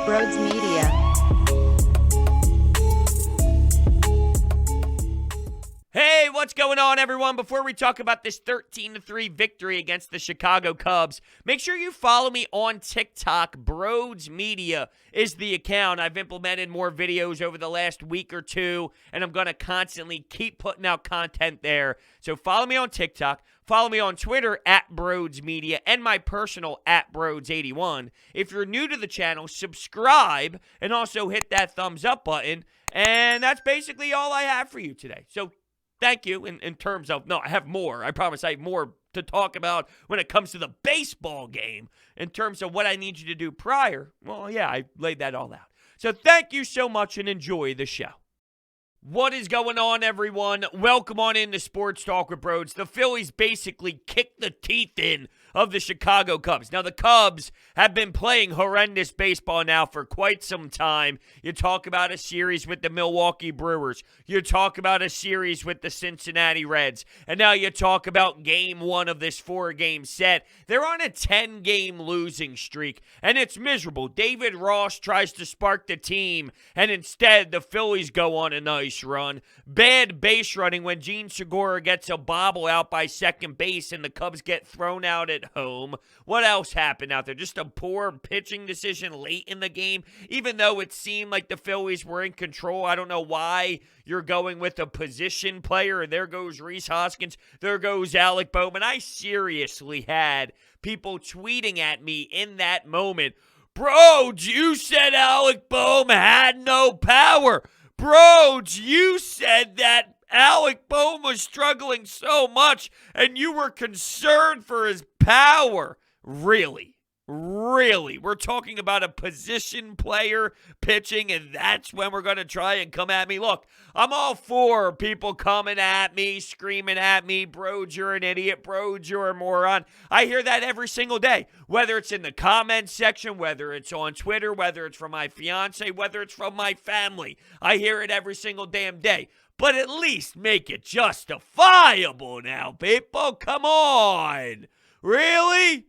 Brodes Media. Hey, what's going on, everyone? Before we talk about this 13-3 victory against the Chicago Cubs, make sure you follow me on TikTok. Brodes Media is the account. I've implemented more videos over the last week or two, and I'm going to constantly keep putting out content there. So follow me on TikTok. Follow me on Twitter at Brodes Media and my personal at Brodes81. If you're new to the channel, subscribe and also hit that thumbs up button. And that's basically all I have for you today. So thank you in terms of, no, I have more. I promise I have more to talk about when it comes to the baseball game. In terms of what I need you to do prior, well, yeah, I laid that all out. So thank you so much and enjoy the show. What is going on, everyone? Welcome on into Sports Talk with Brodes. The Phillies basically kicked the teeth in of the Chicago Cubs. Now, the Cubs have been playing horrendous baseball now for quite some time. You talk about a series with the Milwaukee Brewers. You talk about a series with the Cincinnati Reds. And now you talk about game one of this 4-game set. They're on a 10-game losing streak, and it's miserable. David Ross tries to spark the team, and instead the Phillies go on a nice run. Bad base running when Gene Segura gets a bobble out by second base and the Cubs get thrown out at home. What else happened out there? Just a poor pitching decision late in the game, even though it seemed like the Phillies were in control. I don't know why you're going with a position player. There goes Rhys Hoskins. There goes Alec Bowman. I seriously had people tweeting at me in that moment, "Bro, you said Alec Bowman had no power. Brodes, you said that Alec Bohm was struggling so much and you were concerned for his power." Really? We're talking about a position player pitching, and that's when we're going to try and come at me. Look, I'm all for people coming at me, screaming at me, "Brodes, you're an idiot. Brodes, you're a moron." I hear that every single day, whether it's in the comments section, whether it's on Twitter, whether it's from my fiance, whether it's from my family. I hear it every single damn day. But at least make it justifiable now, people. Come on. Really?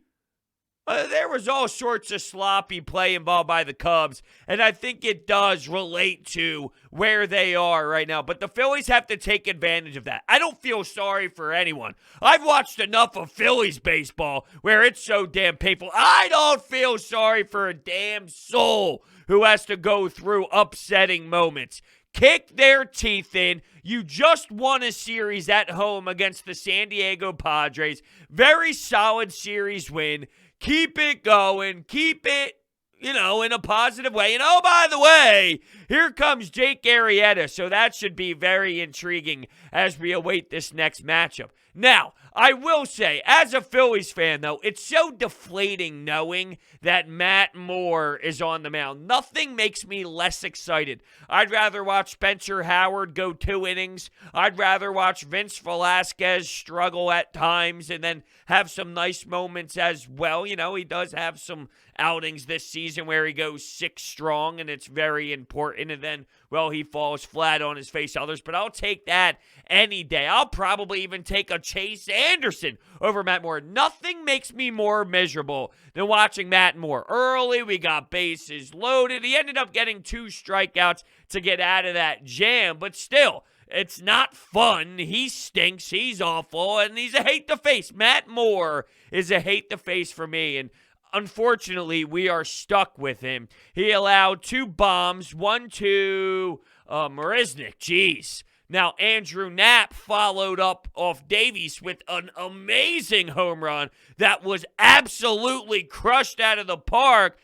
There was all sorts of sloppy play involved by the Cubs, and I think it does relate to where they are right now. But the Phillies have to take advantage of that. I don't feel sorry for anyone. I've watched enough of Phillies baseball where it's so damn painful. I don't feel sorry for a damn soul who has to go through upsetting moments. Kick their teeth in. You just won a series at home against the San Diego Padres. Very solid series win. Keep it going. Keep it, in a positive way. And oh, by the way, here comes Jake Arrieta. So that should be very intriguing as we await this next matchup. Now, I will say, as a Phillies fan, though, it's so deflating knowing that Matt Moore is on the mound. Nothing makes me less excited. I'd rather watch Spencer Howard go 2 innings. I'd rather watch Vince Velasquez struggle at times and then have some nice moments as well. He does have some outings this season where he goes 6 strong, and it's very important. And then, he falls flat on his face others. But I'll take that any day. I'll probably even take a Chase Anderson over Matt Moore. Nothing makes me more miserable than watching Matt Moore. Early, we got bases loaded. He ended up getting 2 strikeouts to get out of that jam. But still, it's not fun. He stinks. He's awful. And he's a hate to face. Matt Moore is a hate to face for me. And unfortunately, we are stuck with him. He allowed 2 bombs, 1 to Marisnik. Jeez. Now, Andrew Knapp followed up off Davies with an amazing home run that was absolutely crushed out of the park.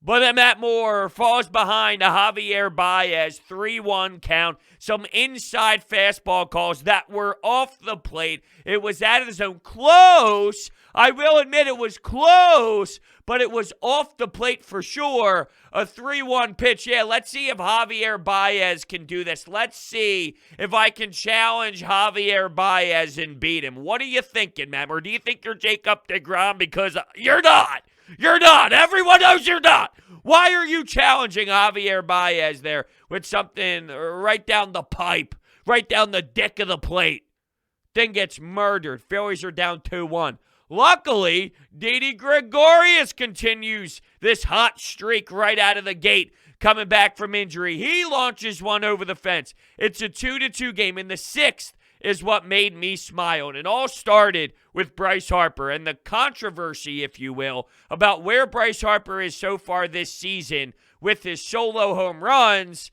But then Matt Moore falls behind a Javier Baez 3-1 count. Some inside fastball calls that were off the plate. It was out of the zone. Close. I will admit it was close, but it was off the plate for sure. A 3-1 pitch. Yeah, let's see if Javier Baez can do this. Let's see if I can challenge Javier Baez and beat him. What are you thinking, Matt? Or do you think you're Jacob deGrom? Because you're not. You're not. Everyone knows you're not. Why are you challenging Javier Baez there with something right down the pipe, right down the dick of the plate? Thing gets murdered. Phillies are down 2-1. Luckily, Didi Gregorius continues this hot streak right out of the gate, coming back from injury. He launches one over the fence. It's a 2-2 game. In the sixth is what made me smile. And it all started with Bryce Harper and the controversy, if you will, about where Bryce Harper is so far this season with his solo home runs.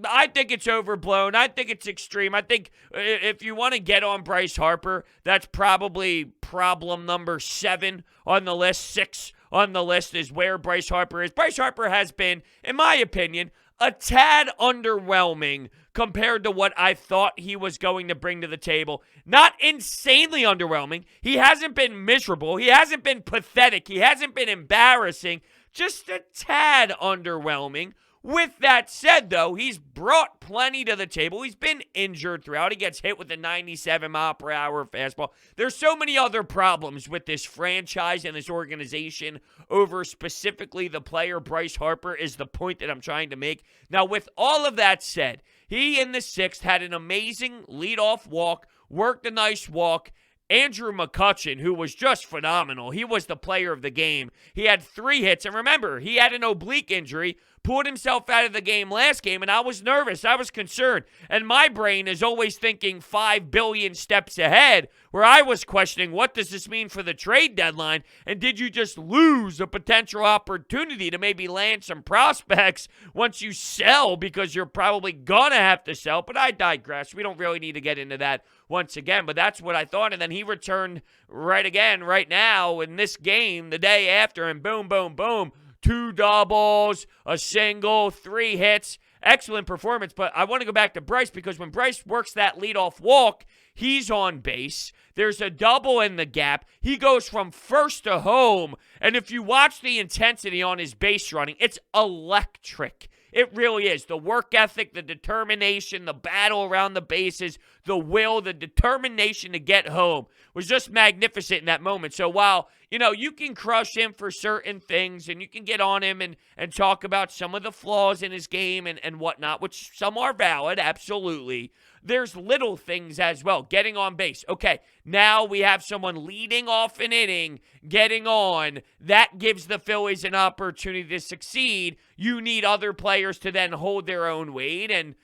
I think it's overblown. I think it's extreme. I think if you want to get on Bryce Harper, that's probably problem number 7 on the list. 6 on the list is where Bryce Harper is. Bryce Harper has been, in my opinion, a tad underwhelming compared to what I thought he was going to bring to the table. Not insanely underwhelming. He hasn't been miserable. He hasn't been pathetic. He hasn't been embarrassing. Just a tad underwhelming. With that said, though, he's brought plenty to the table. He's been injured throughout. He gets hit with a 97-mile-per-hour fastball. There's so many other problems with this franchise and this organization over specifically the player Bryce Harper is the point that I'm trying to make. Now, with all of that said, he in the sixth had an amazing leadoff walk, worked a nice walk. Andrew Mccutchen, who was just phenomenal. He was the player of the game. He had 3 hits. And remember, he had an oblique injury, pulled himself out of the game last game, and I was nervous. I was concerned. And my brain is always thinking 5 billion steps ahead, where I was questioning, what does this mean for the trade deadline? And did you just lose a potential opportunity to maybe land some prospects once you sell, because you're probably going to have to sell? But I digress. We don't really need to get into that once again, but that's what I thought. And then he returned right now in this game the day after, and boom, boom, boom. 2 doubles, a single, 3 hits. Excellent performance. But I want to go back to Bryce, because when Bryce works that leadoff walk, he's on base. There's a double in the gap. He goes from first to home. And if you watch the intensity on his base running, it's electric. It really is. The work ethic, the determination, the battle around the bases, the will, the determination to get home was just magnificent in that moment. So while, you can crush him for certain things and you can get on him and talk about some of the flaws in his game and whatnot, which some are valid, absolutely. There's little things as well. Getting on base. Okay, now we have someone leading off an inning, getting on. That gives the Phillies an opportunity to succeed. You need other players to then hold their own weight and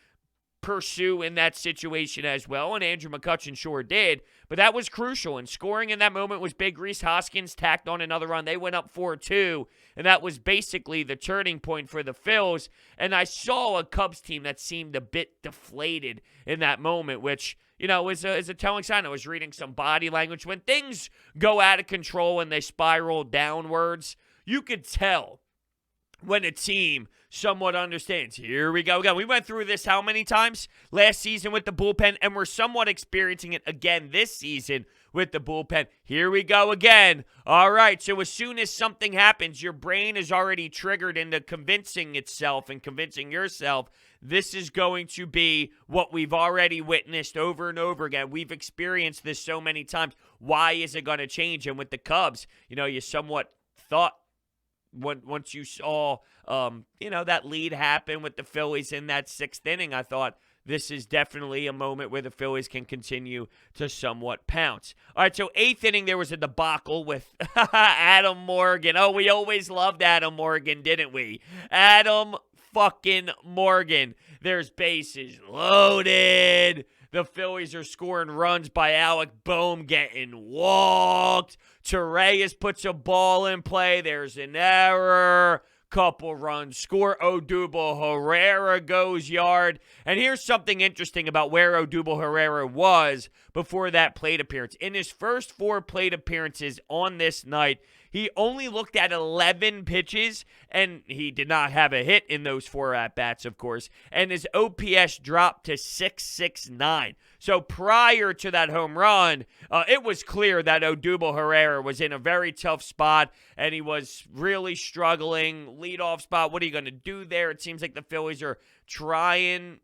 pursue in that situation as well, and Andrew Mccutchen sure did, but that was crucial, and scoring in that moment was big. Rhys Hoskins tacked on another run. They went up 4-2, and that was basically the turning point for the Phils, and I saw a Cubs team that seemed a bit deflated in that moment, which, is a telling sign. I was reading some body language. When things go out of control and they spiral downwards, you could tell when a team somewhat understands. Here we go again. We went through this how many times last season with the bullpen, and we're somewhat experiencing it again this season with the bullpen. Here we go again. All right, so as soon as something happens, your brain is already triggered into convincing itself and convincing yourself this is going to be what we've already witnessed over and over again. We've experienced this so many times. Why is it going to change? And with the Cubs, you somewhat thought, once you saw, that lead happen with the Phillies in that 6th inning, I thought this is definitely a moment where the Phillies can continue to somewhat pounce. All right, so 8th inning, there was a debacle with Adam Morgan. Oh, we always loved Adam Morgan, didn't we? Adam fucking Morgan. There's bases loaded. The Phillies are scoring runs by Alec Boehm getting walked. Torreyes puts a ball in play. There's an error. Couple runs score. Odubel Herrera goes yard. And here's something interesting about where Odubel Herrera was before that plate appearance. In his first 4 plate appearances on this night, he only looked at 11 pitches, and he did not have a hit in those 4 at-bats, of course, and his OPS dropped to .669. So prior to that home run, it was clear that Odubel Herrera was in a very tough spot, and he was really struggling. Leadoff spot, what are you going to do there? It seems like the Phillies are trying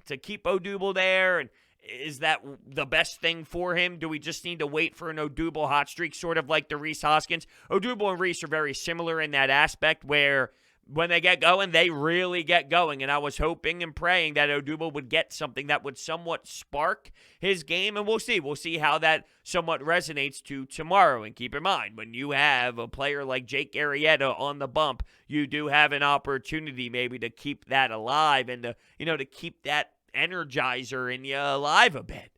to keep Odubel there, and is that the best thing for him? Do we just need to wait for an Odubel hot streak, sort of like the Rhys Hoskins? Odubel and Rhys are very similar in that aspect where when they get going, they really get going. And I was hoping and praying that Odubel would get something that would somewhat spark his game. And we'll see. We'll see how that somewhat resonates to tomorrow. And keep in mind, when you have a player like Jake Arrieta on the bump, you do have an opportunity maybe to keep that alive and to keep that energizer in you alive a bit.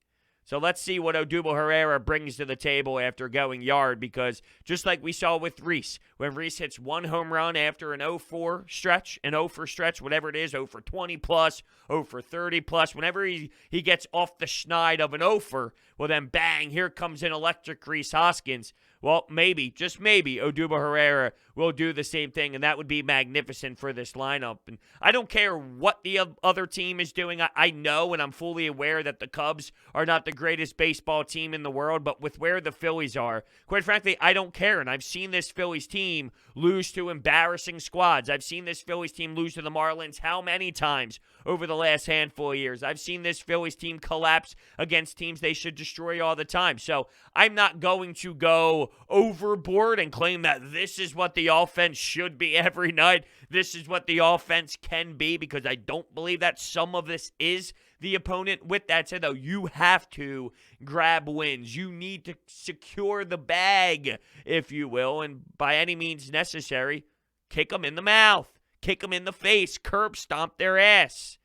So let's see what Odubel Herrera brings to the table after going yard, because just like we saw with Rhys, when Rhys hits one home run after an 0-4 stretch, whatever it is, 0 for 20 plus, 0 for 30 plus, whenever he gets off the schneid of an 0-for, well then bang, here comes an electric Rhys Hoskins. Well, maybe, just maybe, Odubel Herrera will do the same thing, and that would be magnificent for this lineup. And I don't care what the other team is doing. I know and I'm fully aware that the Cubs are not the greatest baseball team in the world, but with where the Phillies are, quite frankly, I don't care. And I've seen this Phillies team lose to embarrassing squads. I've seen this Phillies team lose to the Marlins how many times over the last handful of years? I've seen this Phillies team collapse against teams they should destroy all the time. So I'm not going to go overboard and claim that this is what the offense should be every night. This is what the offense can be, because I don't believe that some of this is the opponent. With that said, though, you have to grab wins. You need to secure the bag, if you will, and by any means necessary, kick them in the mouth, kick them in the face, curb stomp their ass.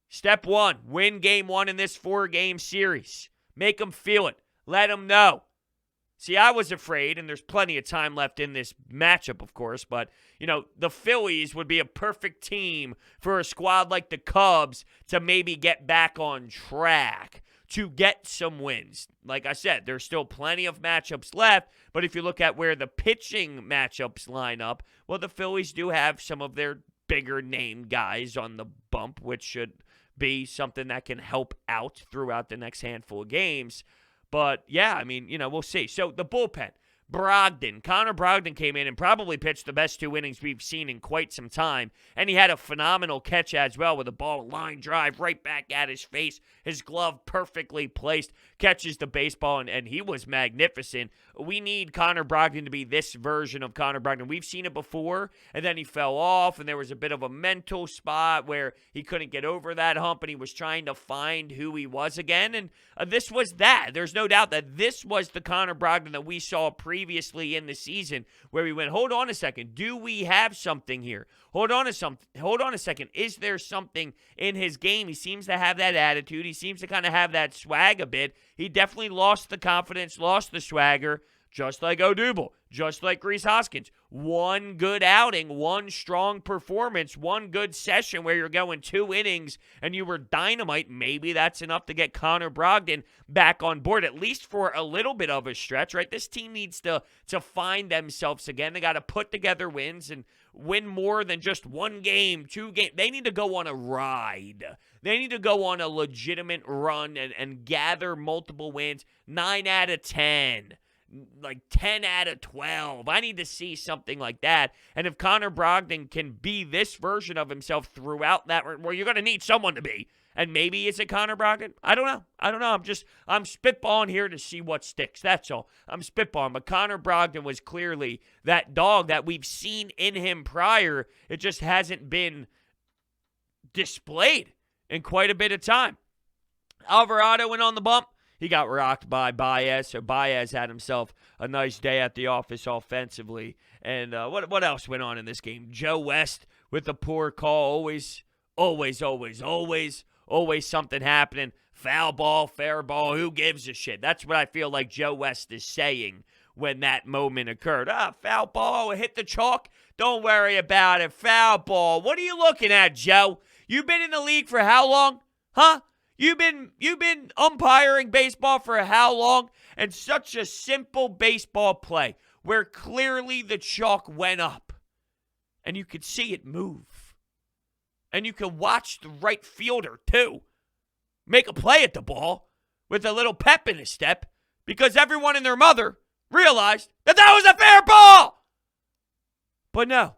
Step one, win game one in this 4-game series. Make them feel it. Let them know. See, I was afraid, and there's plenty of time left in this matchup, of course, but, the Phillies would be a perfect team for a squad like the Cubs to maybe get back on track, to get some wins. Like I said, there's still plenty of matchups left, but if you look at where the pitching matchups line up, well, the Phillies do have some of their bigger name guys on the bump, which should be something that can help out throughout the next handful of games. But, yeah, we'll see. So, the bullpen, Connor Brogdon came in and probably pitched the best 2 innings we've seen in quite some time. And he had a phenomenal catch as well, with a ball line drive right back at his face. His glove perfectly placed, catches the baseball, and he was magnificent. We need Connor Brogdon to be this version of Connor Brogdon. We've seen it before, and then he fell off, and there was a bit of a mental spot where he couldn't get over that hump, and he was trying to find who he was again. And this was that. There's no doubt that this was the Connor Brogdon that we saw previously in the season, where we went, hold on a second, do we have something here? Hold on a second, is there something in his game? He seems to have that attitude. He seems to kind of have that swag a bit. He definitely lost the confidence, lost the swagger, just like Odubel, just like Rhys Hoskins. One good outing, one strong performance, one good session where you're going 2 innings and you were dynamite. Maybe that's enough to get Connor Brogdon back on board, at least for a little bit of a stretch, right? This team needs to find themselves again. They got to put together wins and win more than just 1 game, 2 games. They need to go on a ride. They need to go on a legitimate run and gather multiple wins, 9 out of 10. Like 10 out of 12. I need to see something like that. And if Connor Brogdon can be this version of himself throughout that, well, you're going to need someone to be. And maybe is it Connor Brogdon? I don't know. I'm spitballing here to see what sticks. That's all. I'm spitballing. But Connor Brogdon was clearly that dog that we've seen in him prior. It just hasn't been displayed in quite a bit of time. Alvarado went on the bump. He got rocked by Baez, so Baez had himself a nice day at the office offensively. And what else went on in this game? Joe West with the poor call. Always something happening. Foul ball, fair ball, who gives a shit? That's what I feel like Joe West is saying when that moment occurred. Foul ball, hit the chalk. Don't worry about it. Foul ball. What are you looking at, Joe? You've been in the league for how long? Huh? You've been umpiring baseball for how long? And such a simple baseball play where clearly the chalk went up and you could see it move. And you could watch the right fielder, too, make a play at the ball with a little pep in his step because everyone and their mother realized that was a fair ball. But no.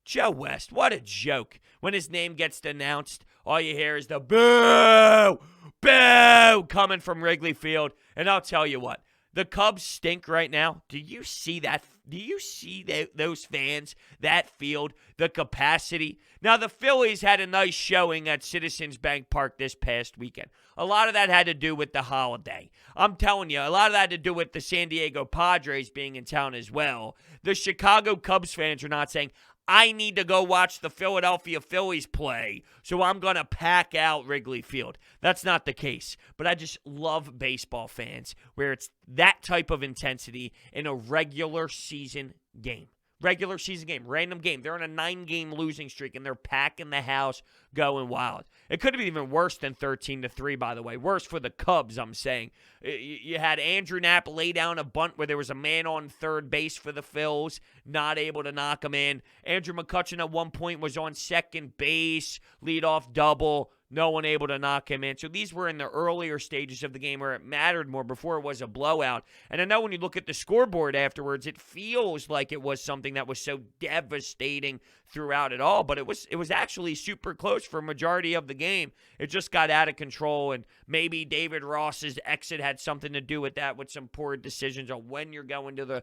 Joe West, what a joke. When his name gets announced, all you hear is the boo, boo coming from Wrigley Field. And I'll tell you what, The Cubs stink right now. Do you see that? Do you see those fans, that field, the capacity? Now, the Phillies had a nice showing at Citizens Bank Park this past weekend. A lot of that had to do with the holiday. I'm telling you, a lot of that had to do with the San Diego Padres being in town as well. The Chicago Cubs fans are not saying, I need to go watch the Philadelphia Phillies play, so I'm going to pack out Wrigley Field. That's not the case. But I just love baseball fans where it's that type of intensity in a regular season game. Regular season game, random game. They're on a 9-game losing streak, and they're packing the house, going wild. It could have been even worse than 13-3, by the way. Worse for the Cubs, I'm saying. You had Andrew Knapp lay down a bunt where there was a man on third base for the Phils, not able to knock him in. Andrew Mccutchen at one point was on second base, leadoff double. No one able to knock him in. So these were in the earlier stages of the game where it mattered more before it was a blowout. And I know when you look at the scoreboard afterwards, it feels like it was something that was so devastating throughout it all. But it was actually super close for a majority of the game. It just got out of control. And maybe David Ross's exit had something to do with that, with some poor decisions on when you're going to the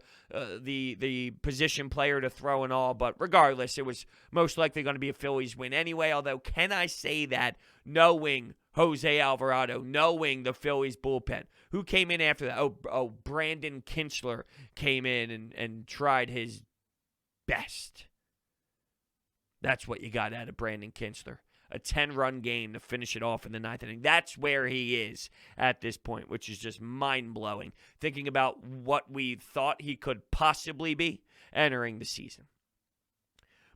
position player to throw and all. But regardless, it was most likely going to be a Phillies win anyway. Although, can I say that knowing Jose Alvarado, knowing the Phillies bullpen, who came in after that? Oh, Brandon Kintzler came in and tried his best. That's what you got out of Brandon Kintzler. A 10-run game to finish it off in the ninth inning. That's where he is at this point, which is just mind-blowing, thinking about what we thought he could possibly be entering the season.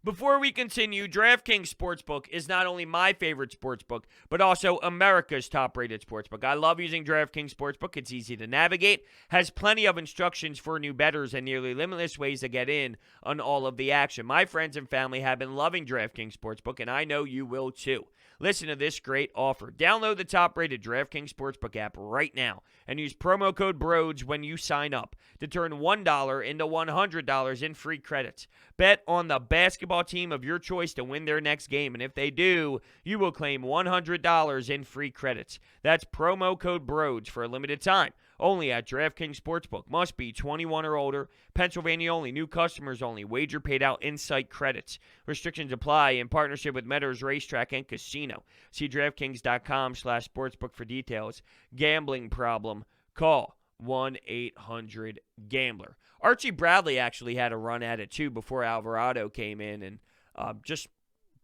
Before we continue, DraftKings Sportsbook is not only my favorite sportsbook, but also America's top-rated sportsbook. I love using DraftKings Sportsbook. It's easy to navigate, has plenty of instructions for new bettors, and nearly limitless ways to get in on all of the action. My friends and family have been loving DraftKings Sportsbook, and I know you will too. Listen to this great offer. Download the top-rated DraftKings Sportsbook app right now and use promo code Brodes when you sign up to turn $1 into $100 in free credits. Bet on the basketball team of your choice to win their next game, and if they do, you will claim $100 in free credits. That's promo code Brodes for a limited time. Only at DraftKings Sportsbook. Must be 21 or older. Pennsylvania only. New customers only. Wager paid out in-site credits. Restrictions apply in partnership with Meadows Racetrack and Casino. See DraftKings.com/sportsbook for details. Gambling problem? Call 1-800-GAMBLER. Archie Bradley actually had a run at it too before Alvarado came in, and just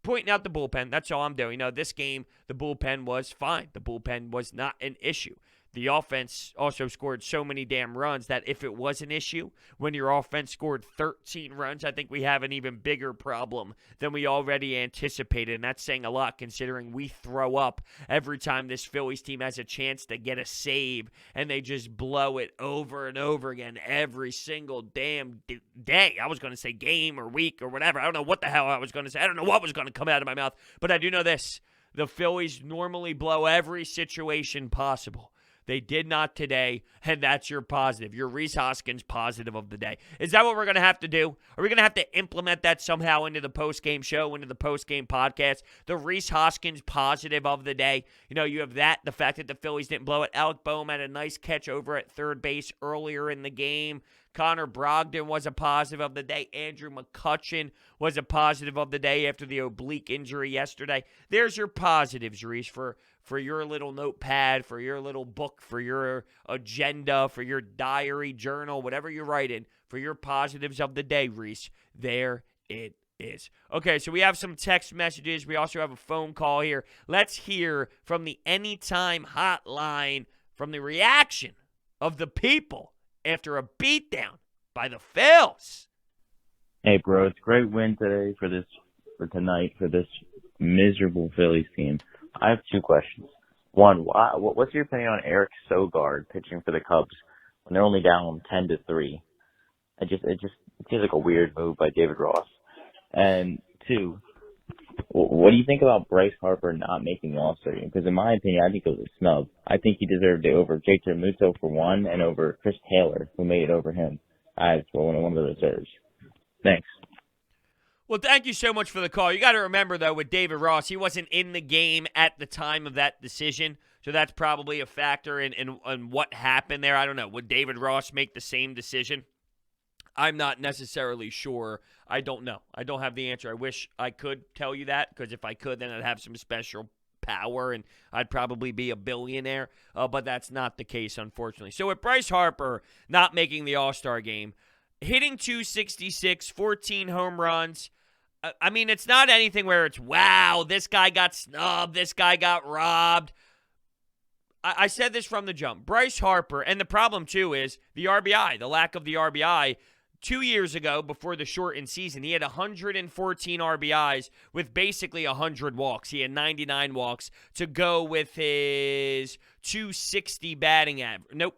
pointing out the bullpen. That's all I'm doing. This game, the bullpen was fine. The bullpen was not an issue. The offense also scored so many damn runs that if it was an issue, when your offense scored 13 runs, I think we have an even bigger problem than we already anticipated. And that's saying a lot considering we throw up every time this Phillies team has a chance to get a save, and they just blow it over and over again every single damn day. I was going to say game or week or whatever. I don't know what the hell I was going to say. I don't know what was going to come out of my mouth. But I do know this. The Phillies normally blow every situation possible. They did not today, and that's your positive, your Rhys Hoskins positive of the day. Is that what we're going to have to do? Are we going to have to implement that somehow into the post-game show, into the post-game podcast? The Rhys Hoskins positive of the day. You have that, the fact that the Phillies didn't blow it. Alec Boehm had a nice catch over at third base earlier in the game. Connor Brogdon was a positive of the day. Andrew McCutchen was a positive of the day after the oblique injury yesterday. There's your positives, Reese, for your little notepad, for your little book, for your agenda, for your diary, journal, whatever you're writing, for your positives of the day, Reese. There it is. Okay, so we have some text messages. We also have a phone call here. Let's hear from the Anytime Hotline, from the reaction of the people after a beatdown by the Phils. Hey, bro, it's a great win today for tonight for this miserable Phillies team. I have two questions. One, what's your opinion on Eric Sogard pitching for the Cubs when they're only down 10-3? It just feels like a weird move by David Ross. And two, what do you think about Bryce Harper not making the All-Star game? Because in my opinion, I think it was a snub. I think he deserved it over Jake Muto for one, and over Chris Taylor, who made it over him as one of the reserves. Thanks. Well, thank you so much for the call. You got to remember, though, with David Ross, he wasn't in the game at the time of that decision. So that's probably a factor in what happened there. I don't know. Would David Ross make the same decision? I'm not necessarily sure. I don't know. I don't have the answer. I wish I could tell you that, because if I could, then I'd have some special power and I'd probably be a billionaire. But that's not the case, unfortunately. So with Bryce Harper not making the All-Star game, hitting 266, 14 home runs, I mean, it's not anything where it's, wow, this guy got snubbed, this guy got robbed. I said this from the jump. Bryce Harper, and the problem, too, is the RBI, the lack of the RBI. 2 years ago, before the shortened season, he had 114 RBIs with basically 100 walks. He had 99 walks to go with his 260 batting average. Nope.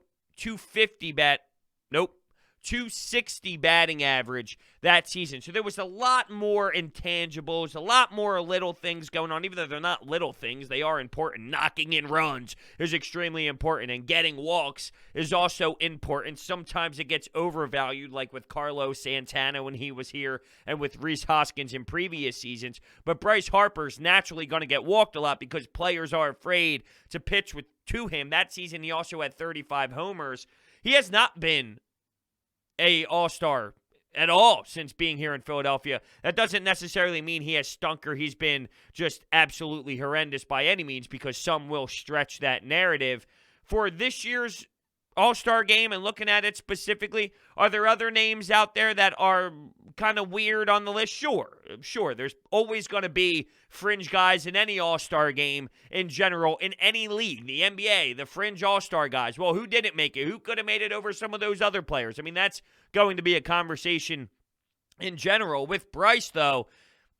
260 batting average that season. So there was a lot more intangibles, a lot more little things going on. Even though they're not little things, they are important. Knocking in runs is extremely important, and getting walks is also important. Sometimes it gets overvalued, like with Carlos Santana when he was here and with Rhys Hoskins in previous seasons. But Bryce Harper's naturally going to get walked a lot because players are afraid to pitch to him. That season, he also had 35 homers. He has not been a all-star at all since being here in Philadelphia. That doesn't necessarily mean he has stunk or he's been just absolutely horrendous by any means, because some will stretch that narrative. For this year's All-Star game and looking at it specifically, are there other names out there that are kind of weird on the list? Sure. There's always going to be fringe guys in any All-Star game in general, in any league, the NBA, the fringe All-Star guys. Well, who didn't make it? Who could have made it over some of those other players? I mean, that's going to be a conversation in general. With Bryce, though,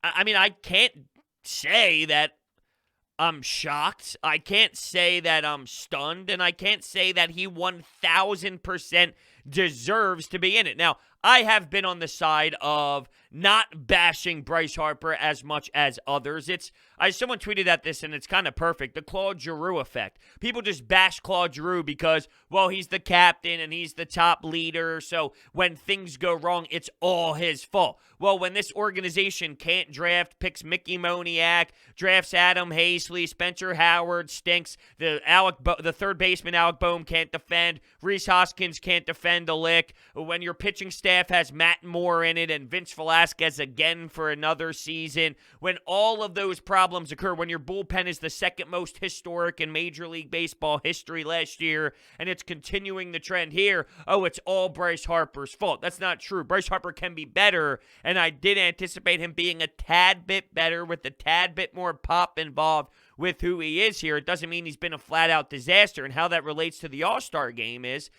I mean, I can't say that I'm shocked. I can't say that I'm stunned, and I can't say that he 1,000% deserves to be in it. Now, I have been on the side of not bashing Bryce Harper as much as others. Someone tweeted at this, and it's kind of perfect. The Claude Giroux effect. People just bash Claude Giroux because, well, he's the captain and he's the top leader. So when things go wrong, it's all his fault. Well, when this organization can't draft, picks Mickey Moniak, drafts Adam Hazley, Spencer Howard stinks. The third baseman Alec Boehm can't defend. Rhys Hoskins can't defend a lick. When your pitching staff has Matt Moore in it and Vince Velasquez again for another season. When all of those problems occur, when your bullpen is the second most historic in Major League Baseball history last year, and it's continuing the trend here, it's all Bryce Harper's fault. That's not true. Bryce Harper can be better, and I did anticipate him being a tad bit better with a tad bit more pop involved with who he is here. It doesn't mean he's been a flat-out disaster, and how that relates to the All-Star game is,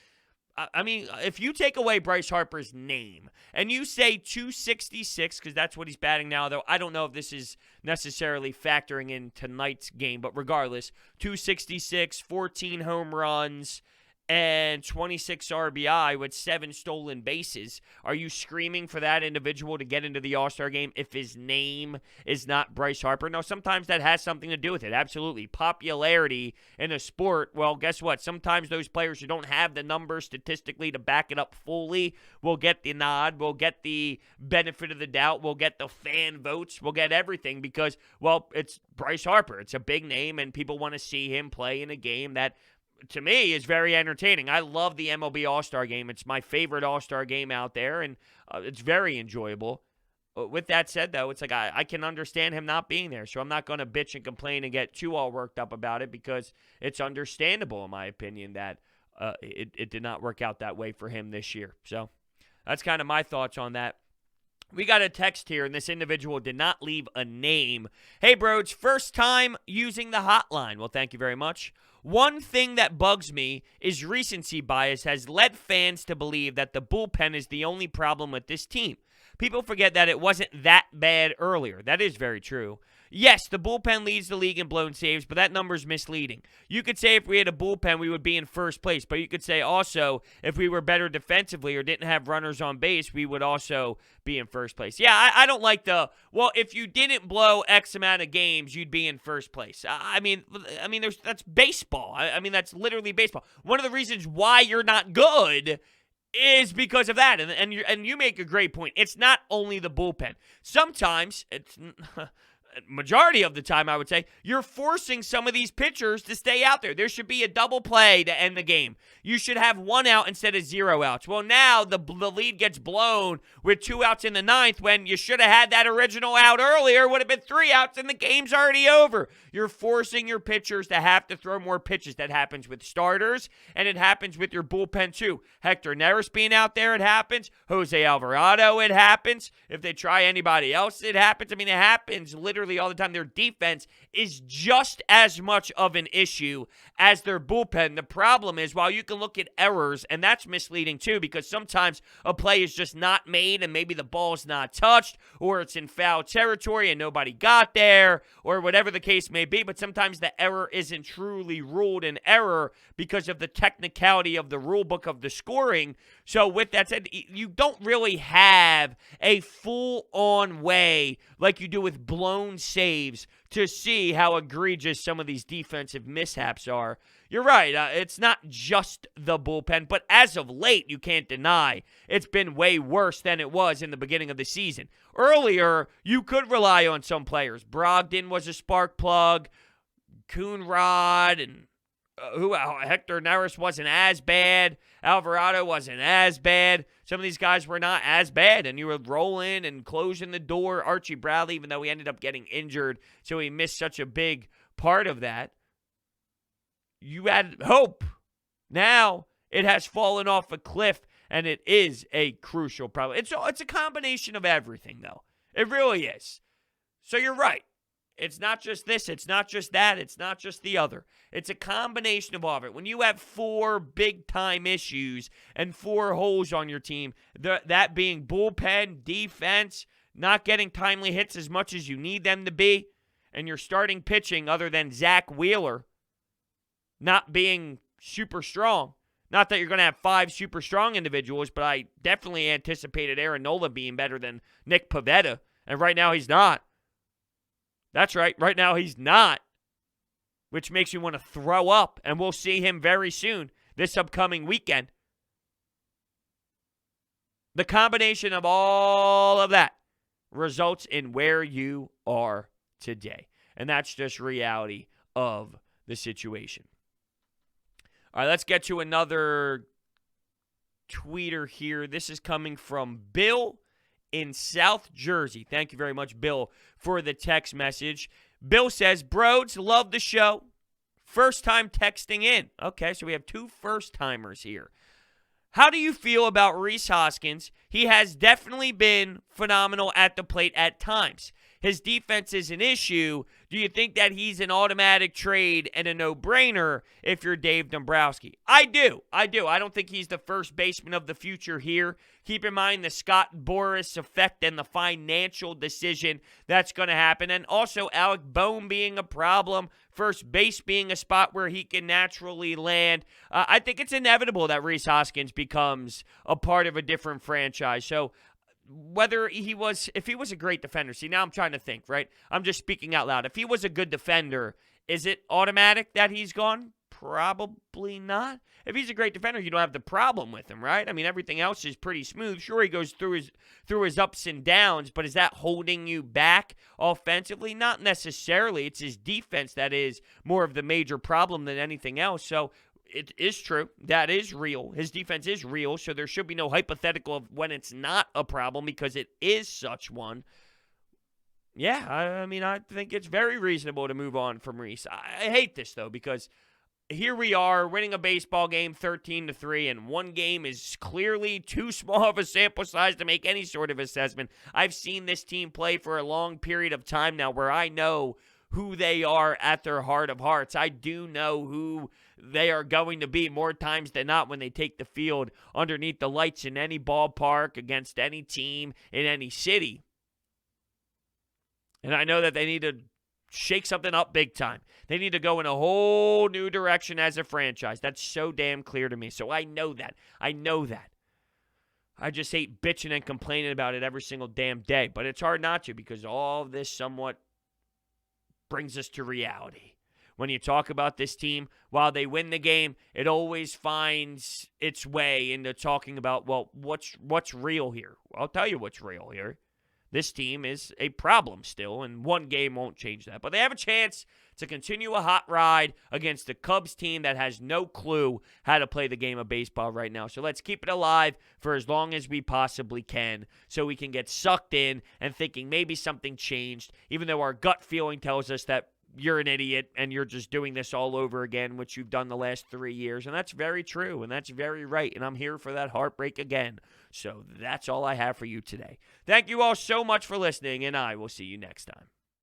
I mean, if you take away Bryce Harper's name and you say 266, because that's what he's batting now, though I don't know if this is necessarily factoring in tonight's game, but regardless, 266, 14 home runs, and 26 RBI with 7 stolen bases. Are you screaming for that individual to get into the All-Star game if his name is not Bryce Harper? No, sometimes that has something to do with it. Absolutely. Popularity in a sport, well, guess what? Sometimes those players who don't have the numbers statistically to back it up fully will get the nod, will get the benefit of the doubt, will get the fan votes, will get everything because, well, it's Bryce Harper. It's a big name, and people want to see him play in a game that, to me, is very entertaining. I love the MLB All-Star Game. It's my favorite All-Star Game out there, and it's very enjoyable. With that said, though, it's like I can understand him not being there, so I'm not going to bitch and complain and get too all worked up about it because it's understandable, in my opinion, that it did not work out that way for him this year. So that's kind of my thoughts on that. We got a text here, and this individual did not leave a name. Hey, Brodes, first time using the hotline. Well, thank you very much. One thing that bugs me is recency bias has led fans to believe that the bullpen is the only problem with this team. People forget that it wasn't that bad earlier. That is very true. Yes, the bullpen leads the league in blown saves, but that number's misleading. You could say if we had a bullpen, we would be in first place, but you could say also if we were better defensively or didn't have runners on base, we would also be in first place. Yeah, I don't like if you didn't blow X amount of games, you'd be in first place. I mean, that's baseball. I mean, that's literally baseball. One of the reasons why you're not good is because of that, and you make a great point. It's not only the bullpen. Sometimes majority of the time, I would say, you're forcing some of these pitchers to stay out there. There should be a double play to end the game. You should have 1 out instead of 0 outs. Well, now the lead gets blown with 2 outs in the 9th when you should have had that original out earlier. Would have been 3 outs and the game's already over. You're forcing your pitchers to have to throw more pitches. That happens with starters, and it happens with your bullpen too. Hector Neris being out there, it happens. Jose Alvarado, it happens. If they try anybody else, it happens. I mean, it happens literally all the time. Their defense is just as much of an issue as their bullpen. The problem is, while you can look at errors, and that's misleading too, because sometimes a play is just not made and maybe the ball's not touched, or it's in foul territory and nobody got there, or whatever the case may be, but sometimes the error isn't truly ruled an error because of the technicality of the rule book of the scoring. So with that said, you don't really have a full-on way like you do with blown saves to see how egregious some of these defensive mishaps are. You're right. It's not just the bullpen, but as of late, you can't deny it's been way worse than it was in the beginning of the season. Earlier, you could rely on some players. Brogdon was a spark plug. Coonrod and Hector Neris wasn't as bad. Alvarado wasn't as bad. Some of these guys were not as bad, and you were rolling and closing the door. Archie Bradley, even though he ended up getting injured, so he missed such a big part of that. You had hope. Now it has fallen off a cliff, and it is a crucial problem. It's a combination of everything, though. It really is. So you're right. It's not just this, it's not just that, it's not just the other. It's a combination of all of it. When you have 4 big-time issues and 4 holes on your team, that being bullpen, defense, not getting timely hits as much as you need them to be, and your starting pitching other than Zach Wheeler not being super strong. Not that you're going to have 5 super strong individuals, but I definitely anticipated Aaron Nola being better than Nick Pivetta, and right now he's not. That's right. Right now, he's not, which makes you want to throw up, and we'll see him very soon this upcoming weekend. The combination of all of that results in where you are today, and that's just reality of the situation. All right, let's get to another tweeter here. This is coming from Bill in South Jersey. Thank you very much, Bill, for the text message. Bill says, Brodes, love the show. First time texting in. Okay, so we have 2 first-timers here. How do you feel about Rhys Hoskins? He has definitely been phenomenal at the plate at times. His defense is an issue. Do you think that he's an automatic trade and a no-brainer if you're Dave Dombrowski? I do. I don't think he's the first baseman of the future here. Keep in mind the Scott Boras effect and the financial decision that's going to happen. And also Alec Bohm being a problem, first base being a spot where he can naturally land. I think it's inevitable that Rhys Hoskins becomes a part of a different franchise. So if he was a great defender, see, now I'm trying to think, right? I'm just speaking out loud. If he was a good defender, is it automatic that he's gone? Probably not. If he's a great defender, you don't have the problem with him, right? I mean, everything else is pretty smooth. Sure, he goes through his ups and downs, but is that holding you back offensively? Not necessarily. It's his defense that is more of the major problem than anything else. So it is true. That is real. His defense is real, so there should be no hypothetical of when it's not a problem because it is such one. Yeah, I mean, I think it's very reasonable to move on from Rhys. I hate this, though, because here we are winning a baseball game 13-3, and one game is clearly too small of a sample size to make any sort of assessment. I've seen this team play for a long period of time now where I know who they are at their heart of hearts. I do know who they are going to be more times than not when they take the field underneath the lights in any ballpark against any team in any city. And I know that they need to shake something up big time. They need to go in a whole new direction as a franchise. That's so damn clear to me. So I know that. I just hate bitching and complaining about it every single damn day. But it's hard not to because all of this somewhat brings us to reality. When you talk about this team, while they win the game, it always finds its way into talking about, well, what's real here? I'll tell you what's real here. this team is a problem still, and one game won't change that. But they have a chance to continue a hot ride against the Cubs team that has no clue how to play the game of baseball right now. So let's keep it alive for as long as we possibly can so we can get sucked in and thinking maybe something changed, even though our gut feeling tells us that you're an idiot and you're just doing this all over again, which you've done the last 3 years. And that's very true, and that's very right. And I'm here for that heartbreak again. So that's all I have for you today. Thank you all so much for listening, and I will see you next time.